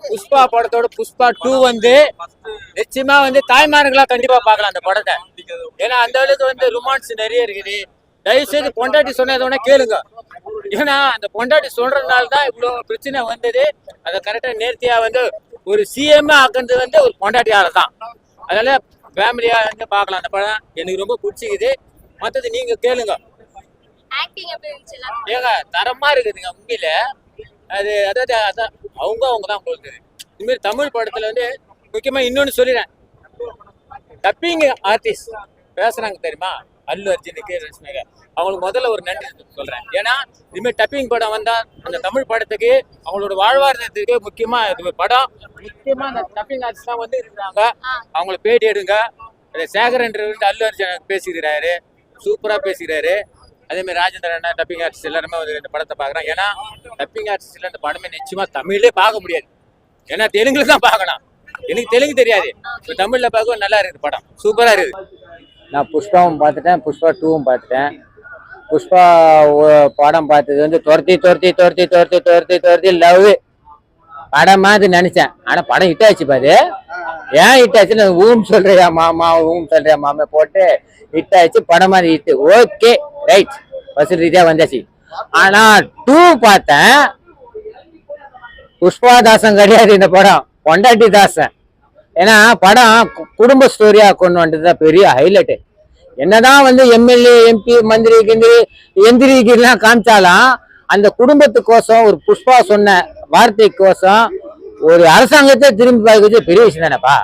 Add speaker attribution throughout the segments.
Speaker 1: புஷ்பா படத்தோட புஷ்பா 2 வந்து நிச்சயமா வந்து தாய்மார்களா கண்டிப்பா பார்க்கலாம் அந்த படத்தை. ஏன்னா அந்த அளவுக்கு வந்து ரொமான்ஸ் நிறைய இருக்குது. தயவு செய்து பொண்டாட்டி சொன்னதோட கேளுங்க. ஏன்னா அந்த பொண்டாட்டி சொல்றதுனால தான் இவ்வளவு பிரச்சனை வந்தது. அதை கரெக்டா நேர்த்தியா வந்து ஒரு சிஎம் ஆக்குறது வந்து ஒரு பொண்டாட்டியால தான். அதனால ஃபேமிலியா வந்து பார்க்கலாம் அந்த படம். எனக்கு ரொம்ப பிடிச்சிக்குது. மற்றது நீங்க கேளுங்க. ஏங்க தரமா இருக்குதுங்க உண்மையில. அது அதாவது அவங்க தான் போகுது. இது மாதிரி தமிழ் படத்துல வந்து முக்கியமா இன்னொன்னு சொல்லிடுறேன். டப்பிங் ஆர்டிஸ்ட் பேசுறாங்க தெரியுமா, அல்லு அர்ஜுனுக்கு, ரஷ்மிகா, அவங்களுக்கு முதல்ல ஒரு நன்றி சொல்றேன். ஏன்னா இதுமாதிரி டப்பிங் படம் வந்தா அந்த தமிழ் படத்துக்கு அவங்களோட வாழ்வாதாரத்துக்கு முக்கியமா இது படம். முக்கியமா அந்த டப்பிங் ஆர்டிஸ்ட் தான் வந்து இருக்கிறாங்க. அவங்கள பேட்டி எடுங்க. சேகர் என்ற அல்லு அர்ஜுன் பேசிக்கிறாரு, சூப்பரா பேசிக்கிறாரு. அதே மாதிரி ராஜேந்திரன் டப்பிங் ஆர்டிஸ்ட் எல்லாருமே இந்த படத்தை பாக்குறாங்க. ஏன்னா டப்பிங் ஆர்டிஸ்ட் இல்ல இந்த படமே நிச்சயமா தமிழ்லயே பார்க்க முடியாது. ஏன்னா தெலுங்குல தான் பார்க்கணும். எனக்கு தெலுங்கு தெரியாது. இப்போ தமிழ்ல பார்க்க நல்லா இருக்குது படம், சூப்பரா இருக்குது.
Speaker 2: நான் புஷ்பாவும் பார்த்துட்டேன், புஷ்பா 2வும் பார்த்துட்டேன். புஷ்பா படம் பார்த்தது வந்து துரத்தி லவ் படம் மாதிரி நினைச்சேன். ஆனா படம் ஹிட் ஆச்சு. பாரு ஏன் ஹிட் ஆச்சுன்னு ஊம் சொல்றியா மாமா போட்டு ஹிட் ஆச்சு. படம் மாதிரி ஹிட். ஓகே ரைட், வசூல் ரீதியா வந்தாச்சு. ஆனா 2 பார்த்தேன். புஷ்பா தாசன் கிடையாது இந்த படம், பொண்டாட்டி தாசன். ஏன்னா படம் குடும்ப ஸ்டோரியா கொண்டு வந்துதான் பெரிய ஹைலைட். என்னதான் வந்து எம்எல்ஏ எம்பி மந்திரி எந்திரிலாம் காமிச்சாலும் அந்த குடும்பத்துக்கோசம் ஒரு புஷ்பா சொன்ன வார்த்தைக்கோசம் ஒரு அரசாங்கத்தை திரும்பி பார்க்க பெரிய விஷயம் தானேப்பா.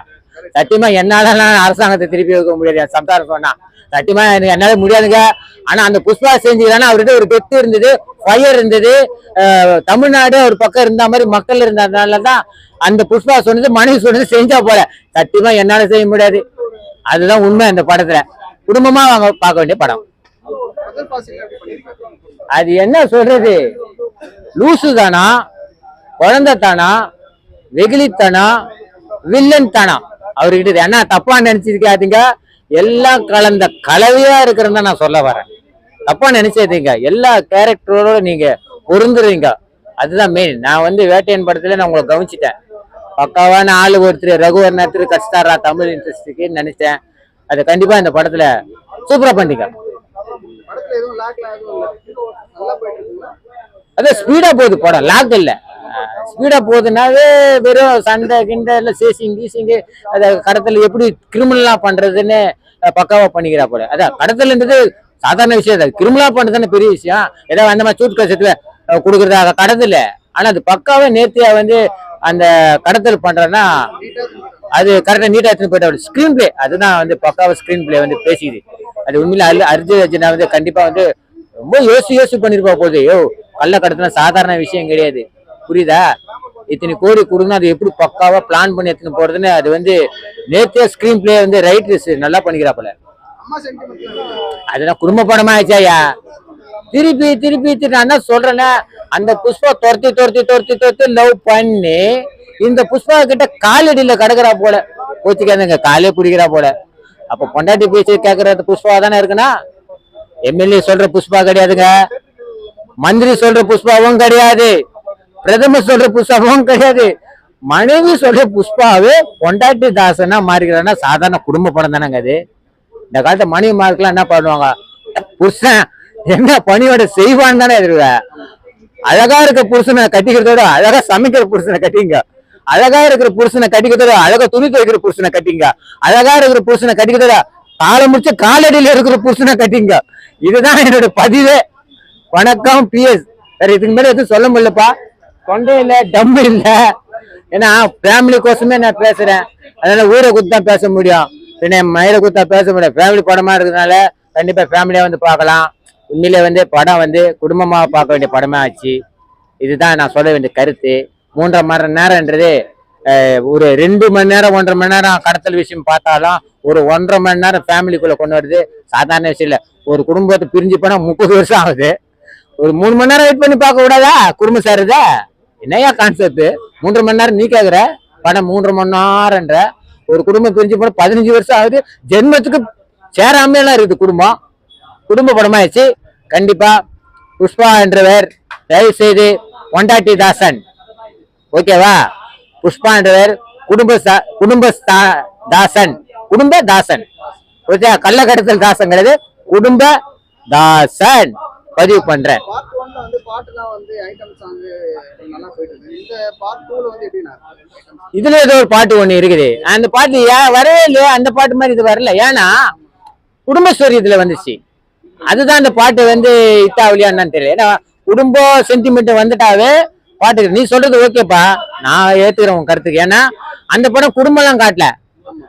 Speaker 2: சத்தியமா என்னால அரசாங்கத்தை திருப்பி வைக்க முடியாது. சம்சாரம் சொன்னா சத்தியமா என்னால முடியாதுங்க. ஆனா அந்த புஷ்பா செஞ்சதுன்னா அவர்கிட்ட ஒரு கெத்து இருந்தது, ஃபயர் இருந்தது. தமிழ்நாடு ஒரு பக்கம் இருந்த மாதிரி மக்கள் இருந்ததுனாலதான் அந்த புஷ்பா சொன்னது மனைவி சொன்னது செஞ்சா போல. சத்தியமா என்னால செய்ய முடியாது. அதுதான் உண்மை. அந்த படத்துல குடும்பமா அவங்க பார்க்க வேண்டிய படம். அது என்ன சொல்றது, லூசு தானா, குழந்தை தானா, வெகுளித்தானா, வில்லன் தானா, அவர்கிட்ட என்ன தப்பா நினைச்சிருக்காதீங்க. எல்லாம் கலந்த கலவையா இருக்கிறதா நான் சொல்ல வரேன். தப்பா நினைச்சதுங்க. எல்லா கேரக்டரோட நீங்க பொருந்துறீங்க. அதுதான் மெயின். நான் வந்து வேட்டையன் படத்துல நான் உங்களை கவனிச்சுட்டேன். பக்காவான ஆளு ஒருத்தர் ரகுவர்ணத்திற்கு கஷ்டாரா தமிழ் இண்டஸ்ட்ரிக்கு நினைச்சேன். அது கண்டிப்பா இந்த படத்துல சூப்பரா பண்ணிக்க. அதான் ஸ்பீடா போகுது படம், லாக் இல்ல. ஸ்பீடா போகுதுனாவே வெறும் சண்டை கிண்டை இல்ல சேசிங் கீசிங்கு அத கடத்தல் எப்படி கிரிமினலா பண்றதுன்னு பக்காவா பண்ணிக்கிறா போல. அதான் கடத்தல்ன்றது சாதாரண விஷயம். அது கிரிமினலா பண்றதுன்னு பெரிய விஷயம். ஏதாவது அந்த மாதிரி சூட் கசத்துல கொடுக்குறதா கடத்தல. ஆனா அது பக்காவே நேர்த்தியா வந்து அந்த கடத்தல் பண்றேன்னா அது கரெக்டா நீட்டா எடுத்துன்னு போயிட்டு ஸ்கிரீன் பிளே அதுதான் வந்து பக்காவா ஸ்கிரீன் பிளே வந்து பேசிக்குது. அது உண்மையில அர்ஜுனா வந்து கண்டிப்பா வந்து ரொம்ப யோசி பண்ணிருப்பா போகுது. கள்ள கடத்தினா சாதாரண விஷயம் கிடையாது, புரியுதா? இத்தனை கோடி கொடுக்கணும், அது எப்படி பக்காவா பிளான் பண்ணி எடுத்துன்னு போறதுன்னு அது வந்து நேர்த்தியா ஸ்கிரீன் பிளே வந்து ரைட்டர்ஸ் நல்லா பண்ணிக்கிறாப்புல. அதுதான் குடும்ப படமா ஆச்சாயா. திருப்பி நான் தான் சொல்றேன்னா அந்த புஷ்பா துரத்தி லவ் பண்ணி இந்த புஷ்பா கிட்ட காலடியில கிடக்குறா போல. கோச்சிக்காதுங்க, காலே பிடிக்கிறா போல. அப்ப பொண்டாட்டி பேச்சு கேட்கறது புஷ்பா தானே இருக்குன்னா, எம்எல்ஏ சொல்ற புஷ்பா கிடையாதுங்க, மந்திரி சொல்ற புஷ்பாவும் கிடையாது, பிரதமர் சொல்ற புஷ்பாவும் கிடையாது. மனைவி சொல்ற புஷ்பாவே பொண்டாட்டி தாசனா மாறிக்கிறான்னா சாதாரண குடும்ப படம் தானேங்க அது. இந்த காலத்து மனைவி மார்க்கெல்லாம் என்ன பண்ணுவாங்க, புருஷன் என்ன பணியோட செய்வான்னு தானே எதிர்வ. அழகா இருக்க புருஷனை கட்டிக்கிறதோட அழகா சமைக்கிற புருஷனை கட்டிங்க, அழகா இருக்கிற புருஷனை கட்டிக்கிறதோட அழகா துணி துவைக்கிற புருஷனை கட்டிங்க, அழகா இருக்கிற புருஷனை கட்டிக்கிறதோட காலை முடிச்ச காலடியில இருக்கிற புருஷனை கட்டிங்க. இதுதான் என்னோட பதிவே. வணக்கம் PS. வேற இதுக்கு மேல எதுவும் சொல்ல முடியலப்பா. தொண்டை இல்ல, டம்மு இல்ல. ஏன்னா ஃபேமிலி கோசமே நான் பேசுறேன். அதனால ஊரை குத்தா பேச முடியும், பின்ன மயிரை குத்தா பேச முடியும். ஃபேமிலி படமா இருக்கிறதுனால கண்டிப்பா ஃபேமிலியா வந்து பார்க்கலாம். உண்மையிலே வந்து படம் வந்து குடும்பமா பார்க்க வேண்டிய படமா ஆச்சு. இதுதான் நான் சொல்ல வேண்டிய கருத்து. 3.5 மணி நேரம்ன்றது ஒரு 2 மணி நேரம் 1.5 மணி நேரம் கடத்தல் விஷயம் பார்த்தாலும் ஒரு 1.5 மணி நேரம் ஃபேமிலிக்குள்ள கொண்டு வருது சாதாரண விஷயம் இல்லை. ஒரு குடும்பத்தை பிரிஞ்சு போனா 30 வருஷம் ஆகுது. ஒரு 3 மணி நேரம் வெயிட் பண்ணி பார்க்க கூடாதா குடும்பம் சேருதா? என்னையா கான்செப்ட்? 3.5 மணி நேரம் நீ கேக்குற, படம் 3.5 மணி நேரம்ன்ற. ஒரு குடும்பம் பிரிஞ்சு போனா 15 வருஷம் ஆகுது. ஜென்மத்துக்கு சேராமையெல்லாம் இருக்குது குடும்பம். குடும்ப படமாயிடுச்சு. கண்டிப்பா புஷ்பா என்றவர் தயவு செய்து பொண்டாட்டி தாசன். ஓகேவா? புஷ்பான்றவர் குடும்ப தாசன், குடும்ப தாசன். ஓகே, கள்ளக்கடத்தல் தாசன் கிடையாது, குடும்ப தாசன். பதிவு பண்றேன்.
Speaker 3: பார்ட் 1ல வந்து பாட்டுலாம் வந்து ஐட்டம் சாங் நல்லா போயிட்டு இருக்கு. இந்த பார்ட் 2ல வந்து எப்படின்னா
Speaker 2: இதுல ஏதோ ஒரு பாட்டு ஒண்ணு இருக்குது. அந்த பாட்டு வரவே இல்லையா? அந்த பாட்டு மாதிரி இது வரல. ஏன்னா குடும்ப ஸ்டோரி இதுல வந்துச்சு. அதுதான் அந்த பாட்டு வந்து இத்தாவலியா என்னன்னு தெரியல. ஏன்னா குடும்ப சென்டிமெண்ட் வந்துட்டாவே பாட்டு. நீ சொல்றது ஓகேப்பா, நான் ஏத்துக்கிறேன் உன் கருத்துக்கு. ஏன்னா அந்த படம் குடும்பம் எல்லாம் காட்டல.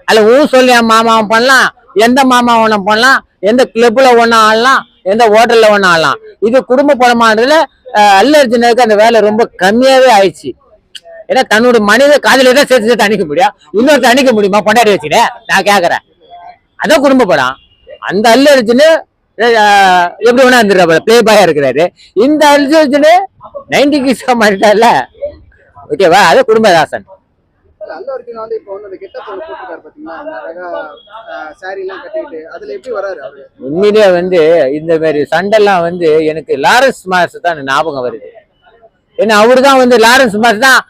Speaker 2: அல்ல ஊன் சொல்லி மாமாவும் பண்ணலாம், எந்த மாமா ஒண்ணு பண்ணலாம், எந்த கிளப்ல ஒண்ணு ஆடலாம், எந்த ஹோட்டல்ல ஒண்ணு ஆடலாம். இது குடும்ப படமானதுல அல்லு அர்ஜுனுக்கு அந்த வேலை ரொம்ப கம்மியாவே ஆயிடுச்சு. ஏன்னா தன்னோட மனித காதல தான் சேர்த்து அணிக்க முடியும், இன்னொருத்த அணிக்க முடியுமா? கொண்டாடி வச்சுட்டேன் நான் கேக்குறேன். அதான் குடும்ப படம். அந்த அல்லு அர்ஜுனு எப்படி வேணா இருந்துடுற பிளே பாயா இருக்கிறாரு. இந்த அல்லு அர்ஜுனு 90 கிட்ஸா மாறிட்டார்ல. ஓகேவா? அது குடும்பதாசன்.
Speaker 3: அல்லு அர்ஜுன் வந்து இப்போ வந்து அந்த கெட்டப் போட்டுருக்காரு பாத்தீங்களா, அந்த அழகா சாரி எல்லாம் கட்டிட்டு அதுல எப்படி வராரு அவரு?
Speaker 2: உண்மையிலேயே வந்து இந்த மாதிரி சண்டைலாம் வந்து எனக்கு லாரன்ஸ் மாஸ் தான் ஞாபகம் வருது. ஏன்னா அவரு தான் வந்து லாரன்ஸ் மாஸ் தான்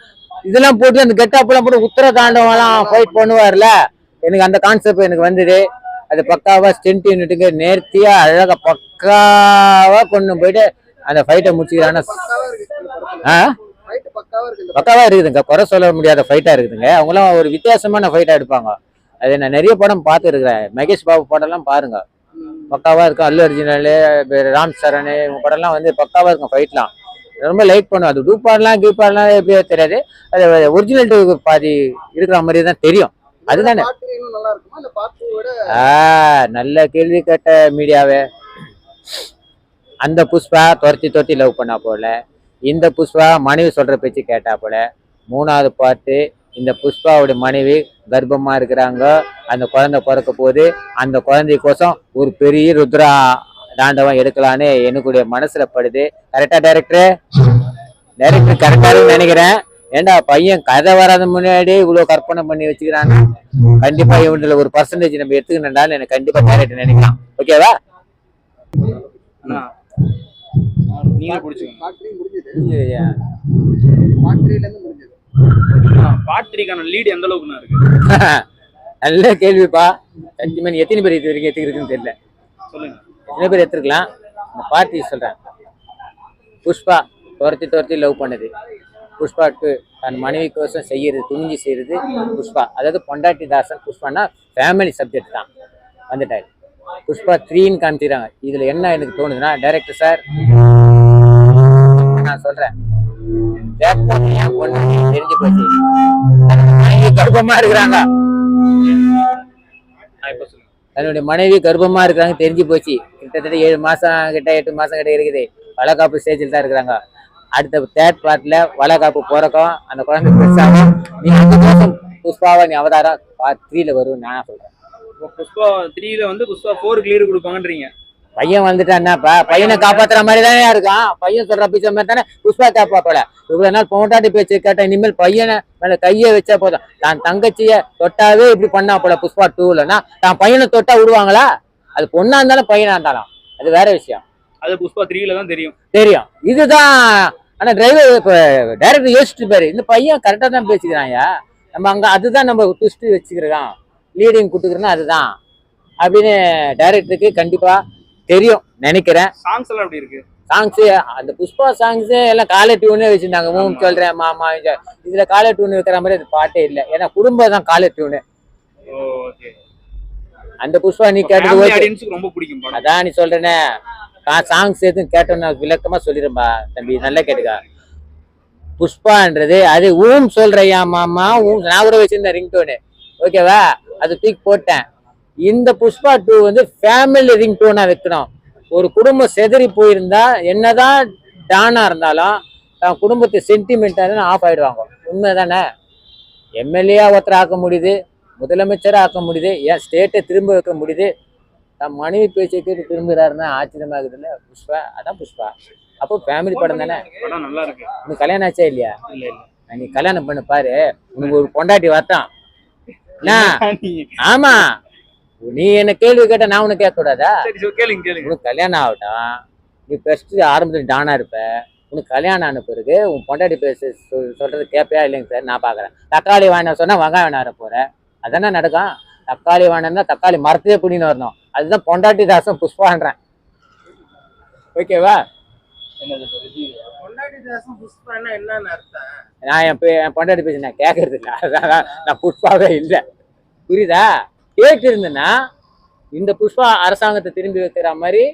Speaker 2: இதெல்லாம் போட்டு அந்த கெட்டப் எல்லாம் போட்டு உத்தர தாண்டவெல்லாம் ஃபைட் பண்ணுவார்ல. எனக்கு அந்த கான்செப்ட் எனக்கு வந்தது. அது பக்காவா ஸ்டென்ட் யூனிட்டுக்கு நேர்த்தியா அழகா பக்காவா கொண்டு போயிட்டு அந்த ஃபைட்டை முடிச்சுக்கிறான. பக்காவா இருக்குதுங்க, குறை சொல்ல முடியாத ஃபைட்டா இருக்குதுங்க. அவங்களாம் ஒரு வித்தியாசமான ஃபைட்டா எடுப்பாங்க. அது நான் நிறைய படம் பார்த்து இருக்கிறேன். மகேஷ் பாபு படம் எல்லாம் பாருங்க, பக்காவா இருக்கும். அல்லு அர்ஜுனாலு, ராம் சரண் இவங்க படம் எல்லாம் வந்து பக்காவா இருக்கும். ஃபைட்லாம் ரொம்ப லைக் பண்ணும். அது டூப்பாடலாம் கீப்பாடலாம் எப்படியோ தெரியாது, அது ஒரிஜினல் பாதி இருக்கிற மாதிரி தான் தெரியும். அதுதானே. நல்ல கேள்வி கேட்ட மீடியாவே. அந்த புஷ்பா துரத்தி லவ் பண்ணா போல, இந்த புஷ்பா மனைவி சொல்ற பேச்சு கேட்டா போல. 3வது பாட்டு, இந்த புஷ்பாவுடைய மனைவி கர்ப்பமா இருக்கிறாங்க, அந்த குழந்தை பிறக்க போது. அந்த குழந்தைக்கோசம் ஒரு பெரிய ருத்ரா தாண்டவம் எடுக்கலான்னு எனக்குடைய மனசுல படுது. கரெக்டா டைரக்டர் கரெக்டா நினைக்கிறேன். ஏண்டா பையன் கதை வராத முன்னாடி இவ்வளவு கற்பனை பண்ணி வச்சுக்கிறான்னு. கண்டிப்பா இவன்ல ஒரு பர்சன்டேஜ் நம்ம எடுத்துக்கணும்டான்னு எனக்கு கண்டிப்பா டைரக்டர் நினைக்கலாம். ஓகேவா? நல்ல கேள்விப்பா. எத்தனை பேர் இது வரைக்கும் எடுத்துக்கிறதுன்னு தெரியல. சொல்லுங்க, எத்தனை பேர் எடுத்துருக்கலாம்? இந்த பாட்டி சொல்றேன். புஷ்பா துரத்தி லவ் பண்ணது. புஷ்பாக்கு தன் மனைவிக்கோசம் செய்யறது, துணிஞ்சு செய்யறது புஷ்பா. அதாவது பொண்டாட்டி தாசன். புஷ்பான்னா ஃபேமிலி சப்ஜெக்ட் தான் வந்துட்டாரு. புஷ்பா 3ன்னு காமிச்சிக்கிறாங்க. இதுல என்ன எனக்கு தோணுதுன்னா, டைரக்டர் சார் நான் சொல்றேன், தெரிஞ்சு போச்சு கர்ப்பமா இருக்கிறாங்க, தன்னுடைய மனைவி கர்ப்பமா இருக்கிறாங்க தெரிஞ்சு போச்சு. கிட்டத்தட்ட 7 மாசம் கிட்ட 8 மாசம் கிட்ட இருக்குது. வளகாப்பு ஸ்டேஜில் தான் இருக்கிறாங்க. அடுத்த 3rd பார்ட்ல வளகாப்பு பிறக்கும், அந்த குழந்தை பெருசாகும். நீ 5 மாசம் புஷ்பாவை நீ அவதாரம் பார்ட் 3ல வரும் நான் சொல்றேன்.
Speaker 4: புஷ்பா 3ல வந்து புஷ்பா 4 கிளியர் கொடுப்பாங்கன்றீங்க.
Speaker 2: பையன் வந்துட்டான்னாப்பா, பையனை காப்பாத்துற மாதிரி தானே இருக்கான். பையன் சொல்ற பேச்ச மாதிரி தானே புஷ்பா காப்பாப்பல. இவ்வளவு நாள் பொண்டாட்டி பேச்சு கேட்ட, இனிமேல் பையனை மேல கையை வச்சா போதும். தான் தங்கச்சிய தொட்டாவே இப்படி பண்ணா போல. புஷ்பா 2லன்னா தான் பையனை தொட்டா விடுவாங்களா? அது பொண்ணா இருந்தாலும் பையனா இருந்தாலும் அது வேற விஷயம்.
Speaker 4: அது புஷ்பா 3ல தான் தெரியும்.
Speaker 2: இதுதான். ஆனா டிரைவர் இப்ப டைரக்டர் யோசிச்சுட்டு பாரு, இந்த பையன் கரெக்டா தான் பேசிக்கிறாங்க. நம்ம அங்க அதுதான் நம்ம ட்விஸ்ட் வச்சுக்கிறோம், லீடிங் கொடுத்துக்கிறோம்னா அதுதான் அப்படின்னு டைரக்டருக்கு கண்டிப்பா தெரியும் நினைக்கிறேன்.
Speaker 4: சாங்ஸ் எல்லாம் எப்படி இருக்கு?
Speaker 2: சாங்ஸ் அந்த புஷ்பா சாங்ஸ் எல்லாம் காலர் டியூனே வச்சிருந்தாங்க. சொல்றேன் மாமா, இதுல காலர் டியூன் வைக்கிற மாதிரி அது பாட்டே இல்லை. ஏன்னா குடும்பம் தான் காலர் டியூனு. அந்த புஷ்பா நீ கேட்டது
Speaker 4: ரொம்ப பிடிக்கும்.
Speaker 2: அதான் நீ சொல்றேனே, சாங்ஸ் எதுவும் கேட்டோம்னா விளக்கமா சொல்லிடும்பா தம்பி, நல்லா கேட்டுக்கா. புஷ்பான்றது அது சொல்றையா மாமா, நான் கூட வச்சிருந்தேன் ரிங்டோனு. ஓகேவா? அது தூக்கி போட்டேன். இந்த புஷ்பா 2 வந்து ஃபேமிலி ரிங்டோனா வைக்கணும். ஒரு குடும்பம் செதறி போயிருந்தா என்னதான் டானா இருந்தாலும் தான் குடும்பத்தை சென்டிமெண்டா ஆஃப் ஆயிடுவாங்க. உண்மைதானே? எம்எல்ஏ ஒருத்தர் ஆக்க முடியுது, முதலமைச்சரை ஆக்க முடியுது, ஏன் ஸ்டேட்டை திரும்ப வைக்க முடியுது. தன் மனைவி பேச்சை கேட்டு திரும்புறாருன்னா ஆச்சரியமாகுது இல்ல புஷ்பா. அதான் புஷ்பா. அப்போ ஃபேமிலி படம் தானே.
Speaker 4: நல்லா இருக்கு.
Speaker 2: உனக்கு கல்யாணம் ஆச்சா இல்லையா? நீ கல்யாணம் பண்ணு பாரு, உனக்கு ஒரு பொண்டாட்டி வரட்டான். ஆமா, நீ என்ன கேள்வி கேட்ட நான் உனக்கு கேட்க கூடாதா?
Speaker 4: கேளுங்க.
Speaker 2: உனக்கு கல்யாணம் ஆகட்டும், நீ ஃபர்ஸ்ட் ஆரம்பத்துல டானா இருப்ப, உனக்கு கல்யாணம் ஆன பிறகு உன் பொண்டாட்டி பேச சொல்றது கேட்பியா இல்லைங்க சார் நான் பார்க்குறேன். தக்காளி வாங்கின சொன்னா வெங்காயம் வாங்கின போகிறேன், அதானே நடக்கும். தக்காளி வாங்கினா தக்காளி மரத்தையே பிடின்னு வரணும். அதுதான் பொண்டாட்டி தாசம் புஷ்பான்றேன். ஓகேவா?
Speaker 3: பொண்டாட்டி தாசம் புஷ்பான்னா என்னன்னு அர்த்தம்?
Speaker 2: நான் என் பொண்டாட்டி பேசி நான் கேட்கறது இல்லை, அதான் நான் புஷ்பாவே இல்லை. புரியுதா? கேட்டு இருந்தேன்னா இந்த புஷ்பா அரசாங்கத்தை திரும்பி வைக்கிற மாதிரி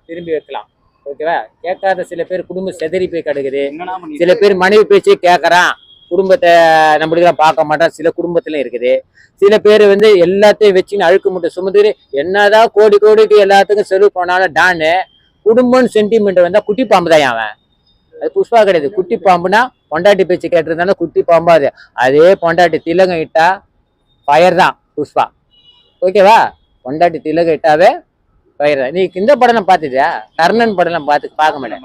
Speaker 2: திரும்பி வைக்கலாம். ஓகேவா? கேட்காத சில பேர் குடும்பம் செதறி போய் கிடக்குது. சில பேர் மனைவி பேச்சு கேட்கறான், குடும்பத்தை நம்மளுக்கெல்லாம் பார்க்க மாட்டான். சில குடும்பத்துல இருக்குது. சில பேர் வந்து எல்லாத்தையும் வச்சுன்னு அழுக்க மட்டும் சுமந்துட்டு என்னதான் கோடி கோடிக்கு எல்லாத்துக்கும் செலவு பண்ணாலும் டான்னு குடும்பம்னு சென்டிமெண்ட் வந்தா குட்டி பாம்பு தான் அவன். அது புஷ்பா கிடையாது. குட்டி பாம்புனா பொண்டாட்டி பேச்சு கேட்டிருந்தாலும் குட்டி பாம்பா அது. அதே பொண்டாட்டி திலகம் இட்டா ஃபயர் தான் புஷ்பா. ஓகேவா? பொண்டாட்டி திலகம் இட்டாவே ஃபயர் தான். நீ இந்த படம் பார்த்துட்டியா? கர்ணன் படம் பார்க்க மாட்டேன்.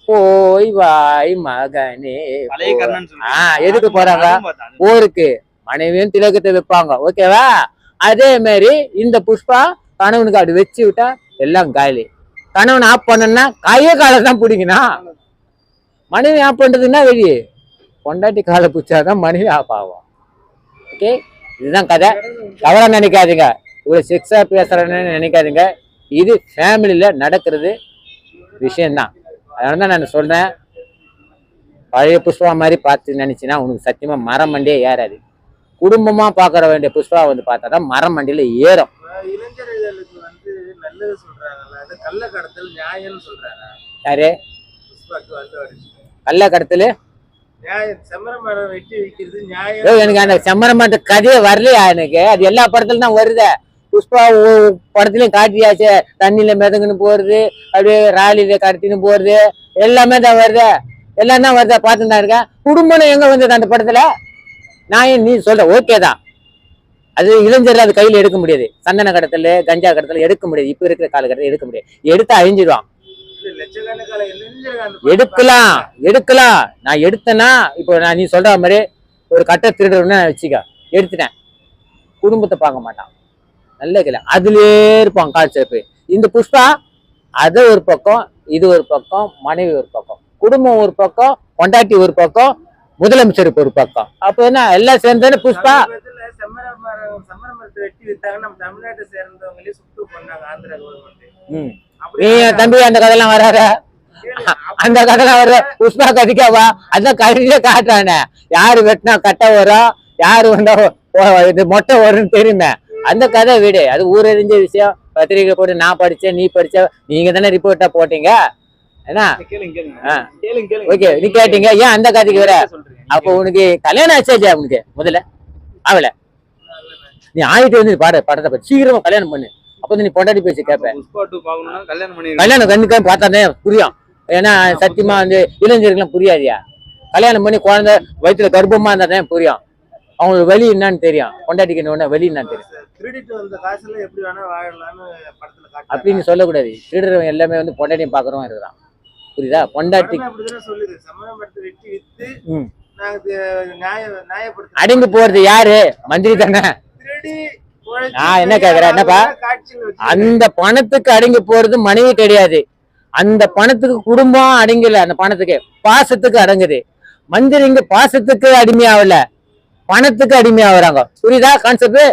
Speaker 2: போய் வாய் மகனே. எதுக்கு போறாங்க? போருக்கு மனைவியும் திலகத்தை வைப்பாங்க. ஓகேவா? அதே மாதிரி இந்த புஷ்பா கணவனுக்கு அப்படி வச்சு விட்டா எல்லாம் காலி. கணவன் ஆஃப் பண்ணா கைய காலை தான் பிடிக்கணும். மனைவி ஆஃப் பண்றதுன்னா வெளியே பொண்டாட்டி காலை பிடிச்சாதான் மனைவி ஆஃப் ஆகும். ஓகே, இதுதான் கதை. தவறா நினைக்காதீங்க, இவ்வளவு செக்ஸா பேசுறேன்னு நினைக்காதீங்க. இது ஃபேமிலியில நடக்கிறது விஷயம்தான். அதனால தான் நான் சொல்றேன், பழைய புஷ்பா மாதிரி பார்த்து நினைச்சின்னா உனக்கு சத்தியமா மரம் மண்டியே ஏறாது. குடும்பமா பாக்குற வேண்டிய புஷ்பா வந்து பார்த்தாதான் மரம் மண்டியில ஏறும்.
Speaker 3: இளைஞர்களுக்கு வந்து நல்லது சொல்றாங்கல்ல, அது கள்ள கடத்தல் நியாயம்னு சொல்றாங்க.
Speaker 2: யாரு
Speaker 3: புஷ்பாக்கு வந்து
Speaker 2: கள்ள கடத்தல்
Speaker 3: நியாயம்? செம்மர மரம் வெட்டி வைக்கிறது நியாயம்?
Speaker 2: எனக்கு அந்த செம்மர மரத்து கதையே வரலையா எனக்கு? அது எல்லா படத்துல தான் வருது. புஷ்பா படத்துலயும் காட்டியாச்சு. தண்ணியில மிதங்குன்னு போறது, அப்படியே ராலியில கடத்தின்னு போறது, எல்லாமே தான் வருது. எல்லாம் தான் வருதா? பார்த்துன்னு தான் இருக்கேன். குடும்பம் எங்க வந்தது அந்த படத்துல? நான் நீ சொல்ற ஓகே தான், அது இளைஞர்கள் அது கையில எடுக்க முடியாது. சந்தன கடத்தல், கஞ்சா கடத்தல் எடுக்க முடியாது. இப்ப இருக்கிற காலகட்டத்தில் எடுக்க முடியாது. எடுத்தா அழிஞ்சிடுவான். எடுக்கலாம். நான் எடுத்தேன்னா இப்போ நான் நீ சொல்ற மாதிரி ஒரு கட்டை திருடுறேன்னு வச்சுக்க, எடுத்துட்டேன். குடும்பத்தை பார்க்க மாட்டான், நல்ல கிளை அதுலயே இருப்பான் கால்சேப்பு. இந்த புஷ்பா அது ஒரு பக்கம், இது ஒரு பக்கம், மனைவி ஒரு பக்கம், குடும்பம் ஒரு பக்கம், கொண்டாட்டி ஒரு பக்கம், முதலமைச்சருக்கு ஒரு பக்கம். அப்ப என்ன எல்லாம் சேர்ந்தானே புஷ்பா.
Speaker 3: செம்மர மரத்தை வெட்டி வித்தாங்க, நம்ம தமிழ்நாட்டை சேர்ந்தவங்களே சுட்டு பண்ணாங்க ஆந்திரா கவர்மெண்ட்.
Speaker 2: நீ தம்பி அந்த கதையெல்லாம் வராத, அந்த கதையெல்லாம் வர புஷ்பா கதிக்காவா? அதான் கதையிலே காட்டுறானே, யாரு வெட்டினா கட்டை வரும், யாரு வந்தா இது மொட்டை வரும்னு தெரியுமே. அந்த கதை வீடு அது ஊரறிஞ்ச விஷயம். பத்திரிகை போட்டு நான் படிச்சேன், நீ படிச்ச, நீங்க தானே ரிப்போர்ட்டா போட்டீங்க. என்ன ஓகே நீ கேட்டீங்க, ஏன் அந்த கதைக்கு வர? அப்போ உனக்கு கல்யாணம் ஆச்சாச்சா? உனக்கு முதல்ல அவள நீ ஆயிட்டு வந்து பாடு படத்தை பத்தி சீக்கிரமா கல்யாணம் பண்ணு. அப்போ நீ பொண்டாட்டி பேசி கேட்ப. கல்யாணம் கண்ணுக்கா பார்த்தானே புரியும். ஏன்னா சத்தியமா வந்து இளைஞர்களுக்கு புரியாதியா? கல்யாணம் பண்ணி குழந்தை வயிற்றுல கர்ப்பமா இருந்தா தான் புரியும். அவங்களுக்கு வலி என்னன்னு தெரியும், பொண்டாட்டிக்கு வலி என்னன்னு தெரியும். அப்படின்னு சொல்லக்கூடாது. திருடுறவன் எல்லாமே வந்து பொண்டாட்டியும் பாக்குறவன் இருக்கிறான். புரியுதா? பொண்டாட்டி அடங்கி போறது யாரு? மந்திரி தானே. நான் என்ன கேக்குறேன், என்னப்பா அந்த பணத்துக்கு அடங்கி போறது மனைவி கிடையாது. அந்த பணத்துக்கு குடும்பம் அடங்கல, அந்த பணத்துக்கு பாசத்துக்கு அடங்குது. மந்திரிங்க பாசத்துக்கு அடிமையாவல, பணத்துக்கு அடிமையாகிறாங்க. புரியுதா கான்செப்ட்?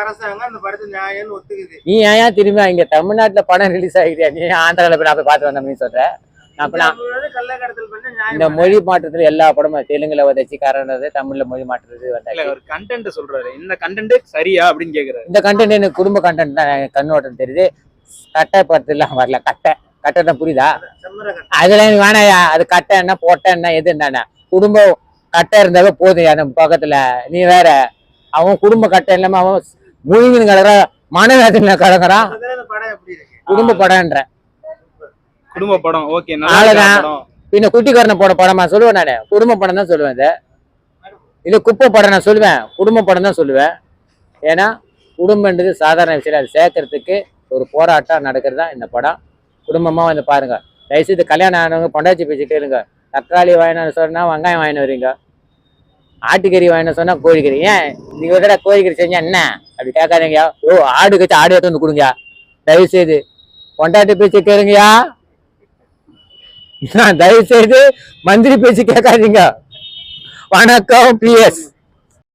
Speaker 3: அரசாங்கம் அந்த படத்தை நியாயம்னு ஒத்துக்குது.
Speaker 2: நீ ஏன் திரும்பி இங்க தமிழ்நாட்டுல படம் ரிலீஸ் ஆகிறியா? நீ ஆந்திரால போய் நான் போய் பார்த்து வந்தேன் சொல்ற. இந்த மொழி மாற்றத்துல எல்லா படமும் தெலுங்குல வதச்சி கன்னடது தமிழ்ல மொழி மாற்றுறது
Speaker 4: கண்டென்ட் சொல்றாரு. இந்த கண்டென்ட் சரியா அப்படின்னு கேக்குறாரு.
Speaker 2: இந்த கண்டென்ட் எனக்கு குடும்ப கண்டென்ட் தான் கண்ணோட்டம் தெரியுது. கட்டை படத்துலாம் வரல. கட்டை தான் புரியுதா? அதுல எனக்கு வேணாயா. அது கட்டை என்ன போட்ட என்ன எது என்னன்னா குடும்பம் கட்டை இருந்தாவே போதும். நம்ம பக்கத்துல நீ வேற அவன் குடும்ப கட்டை இல்லாம அவன் முழுங்கின்னு கிடக்குற, மனவேதனை கிடக்குறான். குடும்ப படம்ன்ற
Speaker 4: குடும்ப படம். ஓகே,
Speaker 2: அவ்வளவுதான். பின்ன குட்டிக்காரனை போட படமா சொல்லுவேன் நானு? குடும்ப படம் தான் சொல்லுவேன். இது குப்பை படம் நான் சொல்லுவேன், குடும்ப படம் தான் சொல்லுவேன். ஏன்னா குடும்பன்றது சாதாரண விஷயம். அது சேர்க்கறதுக்கு ஒரு போராட்டம் நடக்கிறது தான் இந்த படம். குடும்பமா வந்து பாருங்க. தயவுசெய்து கல்யாணம் ஆனவங்க பொண்டாச்சி பேச்சு கேளுங்க. தக்காளி வாங்கினு சொன்னா வெங்காயம் வாங்கினு வரீங்க, ஆட்டுக்கறி வாங்கினு சொன்னா கோழிக்கறி. ஏன் நீங்க ஒரு தடவை கோழிக்கறி செஞ்சா என்ன அப்படி கேட்காதீங்க. ஓ ஆடு கட்சி ஆடு எடுத்து வந்து கொடுங்க. தயவுசெய்து பொண்டாட்டி பேச்சு கேளுங்கயா. தயவு செய்து மந்திரி பேச்சு கேட்காதீங்க. வணக்கம் PS.